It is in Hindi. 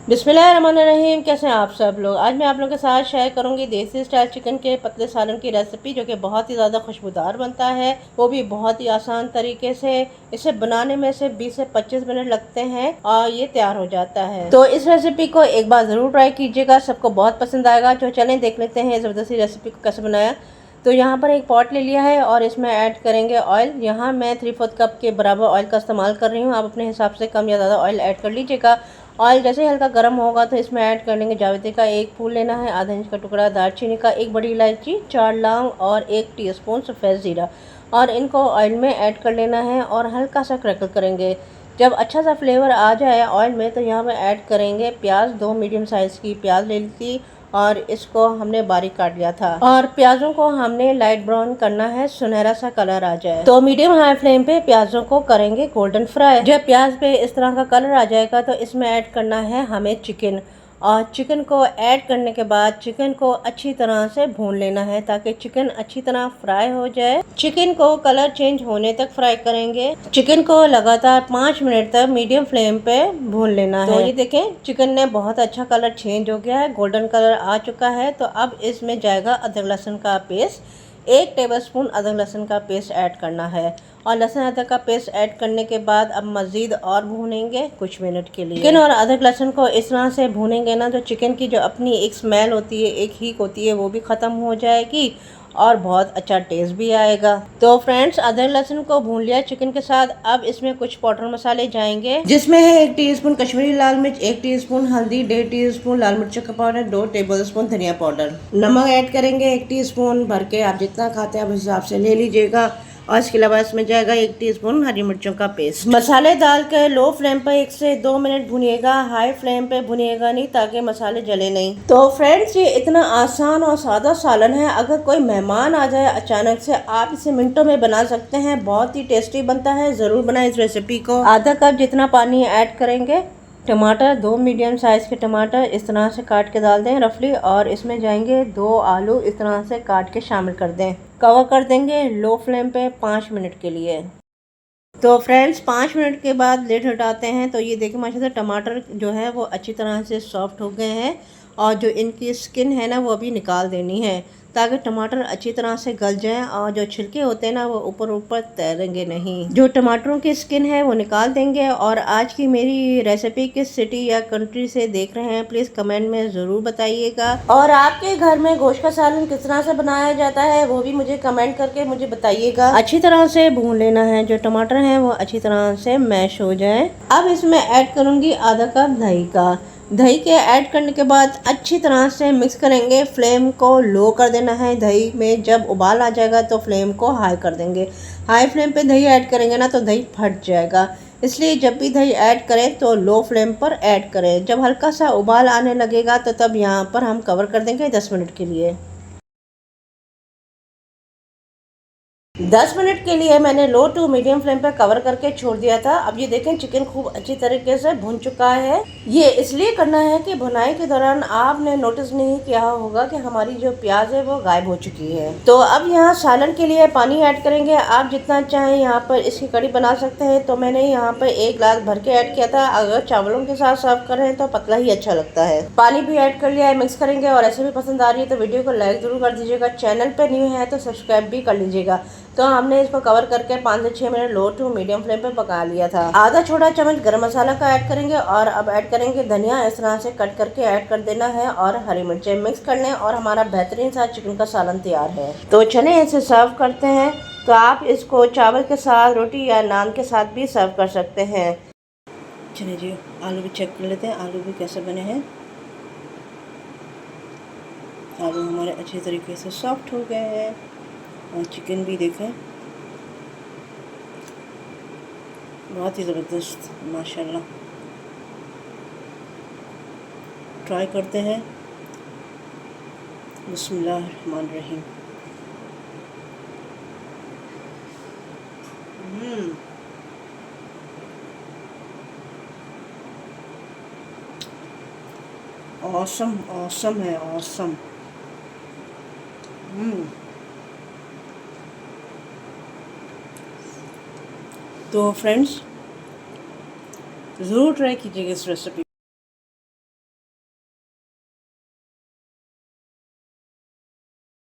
बिस्मिल्लाहिर्रहमानिर्रहीम। कैसे हैं आप सब लोग। आज मैं आप लोगों के साथ शेयर करूंगी देसी स्टाइल चिकन के पतले सालन की रेसिपी, जो कि बहुत ही ज़्यादा खुशबूदार बनता है, वो भी बहुत ही आसान तरीके से। इसे बनाने में से 20 से 25 मिनट लगते हैं और ये तैयार हो जाता है। तो इस रेसिपी को एक बार ज़रूर ट्राई कीजिएगा, सबको बहुत पसंद आएगा। तो चलें देख लेते हैं ज़बरदस्ती रेसिपी को कैसे बनाया। तो यहाँ पर एक पॉट ले लिया है और इसमें ऐड करेंगे ऑयल। यहाँ मैं 3/4 कप के बराबर ऑयल का इस्तेमाल कर रही हूँ। आप अपने हिसाब से कम या ज़्यादा ऑयल ऐड कर लीजिएगा। ऑयल जैसे ही हल्का गर्म होगा तो इसमें ऐड कर लेंगे जावित्री का 1 फूल लेना है, आधा इंच का टुकड़ा दालचीनी का, 1 बड़ी इलायची, 4 लौंग और 1 टीस्पून सफ़ेद ज़ीरा, और इनको ऑयल में ऐड कर लेना है और हल्का सा क्रैकल करेंगे। जब अच्छा सा फ्लेवर आ जाए ऑयल में तो यहाँ पर ऐड करेंगे प्याज। 2 मीडियम साइज़ की प्याज ले ली थी और इसको हमने बारीक काट लिया था, और प्याजों को हमने लाइट ब्राउन करना है, सुनहरा सा कलर आ जाए। तो मीडियम हाई फ्लेम पे प्याजों को करेंगे गोल्डन फ्राई। जब प्याज पे इस तरह का कलर आ जाएगा तो इसमें ऐड करना है हमें चिकन, और चिकन को ऐड करने के बाद चिकन को अच्छी तरह से भून लेना है ताकि चिकन अच्छी तरह फ्राई हो जाए। चिकन को कलर चेंज होने तक फ्राई करेंगे। चिकन को लगातार 5 मिनट तक मीडियम फ्लेम पे भून लेना है। तो ये देखें चिकन ने बहुत अच्छा कलर चेंज हो गया है, गोल्डन कलर आ चुका है। तो अब इसमें जाएगा अदरक लहसुन का पेस्ट। 1 टेबलस्पून अदरक लहसुन का पेस्ट ऐड करना है, और लहसुन अदरक का पेस्ट ऐड करने के बाद अब मज़ीद और भूनेंगे कुछ मिनट के लिए। चिकन और अदरक लहसुन को इस तरह से भूनेंगे ना तो चिकन की जो अपनी एक स्मेल होती है, एक हीक होती है, वो भी ख़त्म हो जाएगी और बहुत अच्छा टेस्ट भी आएगा। तो फ्रेंड्स, अदरक लहसुन को भून लिया चिकन के साथ। अब इसमें कुछ पाउडर मसाले जाएंगे, जिसमें है 1 टीस्पून कश्मीरी लाल मिर्च, 1 टीस्पून हल्दी, 1.5 टीस्पून लाल मिर्च का पाउडर, 2 टेबलस्पून धनिया पाउडर। नमक ऐड करेंगे 1 टीस्पून भर के, आप जितना खाते हैं आप उस हिसाब से ले लीजिएगा। और इसके अलावा इसमें जाएगा 1 टीस्पून हरी मिर्चों का पेस्ट। मसाले डाल कर लो फ्लेम पर 1 से 2 मिनट भुनिएगा, हाई फ्लेम पे भुनिएगा नहीं ताकि मसाले जले नहीं। तो फ्रेंड्स, ये इतना आसान और सादा सालन है, अगर कोई मेहमान आ जाए अचानक से आप इसे मिनटों में बना सकते हैं। बहुत ही टेस्टी बनता है, ज़रूर बनाएं इस रेसिपी को। आधा कप जितना पानी ऐड करेंगे। टमाटर 2 मीडियम साइज़ के टमाटर इस तरह से काट के डाल दें रफली, और इसमें जाएंगे 2 आलू इस तरह से काट के शामिल कर दें। कवर कर देंगे लो फ्लेम पे 5 मिनट के लिए। तो फ्रेंड्स, 5 मिनट के बाद लिड हटाते हैं तो ये देखिए माशाल्लाह टमाटर जो है वो अच्छी तरह से सॉफ्ट हो गए हैं, और जो इनकी स्किन है ना वो अभी निकाल देनी है ताकि टमाटर अच्छी तरह से गल जाएं, और जो छिलके होते हैं ना वो ऊपर ऊपर तैरेंगे नहीं। जो टमाटरों की स्किन है वो निकाल देंगे। और आज की मेरी रेसिपी किस सिटी या कंट्री से देख रहे हैं प्लीज़ कमेंट में ज़रूर बताइएगा, और आपके घर में गोश्त का सालन किस तरह से बनाया जाता है वो भी मुझे कमेंट करके मुझे बताइएगा। अच्छी तरह से भून लेना है, जो टमाटर हैं वो अच्छी तरह से मैश हो जाए। अब इसमें ऐड करूँगी आधा कप दही का। दही के ऐड करने के बाद अच्छी तरह से मिक्स करेंगे। फ्लेम को लो कर देना है। दही में जब उबाल आ जाएगा तो फ्लेम को हाई कर देंगे। हाई फ्लेम पे दही ऐड करेंगे ना तो दही फट जाएगा, इसलिए जब भी दही ऐड करें तो लो फ्लेम पर ऐड करें। जब हल्का सा उबाल आने लगेगा तो तब यहाँ पर हम कवर कर देंगे 10 मिनट के लिए। 10 मिनट के लिए मैंने लो टू मीडियम फ्लेम पर कवर करके छोड़ दिया था। अब ये देखें चिकन खूब अच्छी तरीके से भुन चुका है। ये इसलिए करना है कि भुनाई के दौरान आपने नोटिस नहीं किया होगा कि हमारी जो प्याज है वो गायब हो चुकी है। तो अब यहाँ सालन के लिए पानी ऐड करेंगे। आप जितना चाहें यहाँ पर इसकी कड़ी बना सकते हैं। तो मैंने यहाँ पर 1 गिलास भर के ऐड किया था। अगर चावलों के साथ सर्व कर रहे हैं तो पतला ही अच्छा लगता है। पानी भी ऐड कर लिया है, मिक्स करेंगे। और ऐसे भी पसंद आ रही है तो वीडियो को लाइक जरूर कर दीजिएगा। चैनल पर न्यू है तो सब्सक्राइब भी कर लीजिएगा। तो हमने इसको कवर करके 5 से 6 मिनट लो टू मीडियम फ्लेम पे पका लिया था। आधा छोटा चम्मच गरम मसाला का ऐड करेंगे, और अब ऐड करेंगे धनिया। इस तरह से कट करके ऐड कर देना है, और हरी मिर्चें मिक्स कर लें, और हमारा बेहतरीन सा चिकन का सालन तैयार है। तो चलें इसे सर्व करते हैं। तो आप इसको चावल के साथ, रोटी या नान के साथ भी सर्व कर सकते हैं। चलिए जी, आलू भी चेक कर लेते हैं आलू भी कैसे बने हैं। आलू हमारे अच्छे तरीके से सॉफ्ट हो गए हैं, और चिकन भी देखें बहुत ही ज़बरदस्त माशाल्लाह। ट्राई करते हैं। बिस्मिल्लाहिर्रहमानिर्रहीम। ऑसम ऑसम है, ऑसम। तो फ्रेंड्स, ज़रूर ट्राई कीजिएगा इस रेसिपी।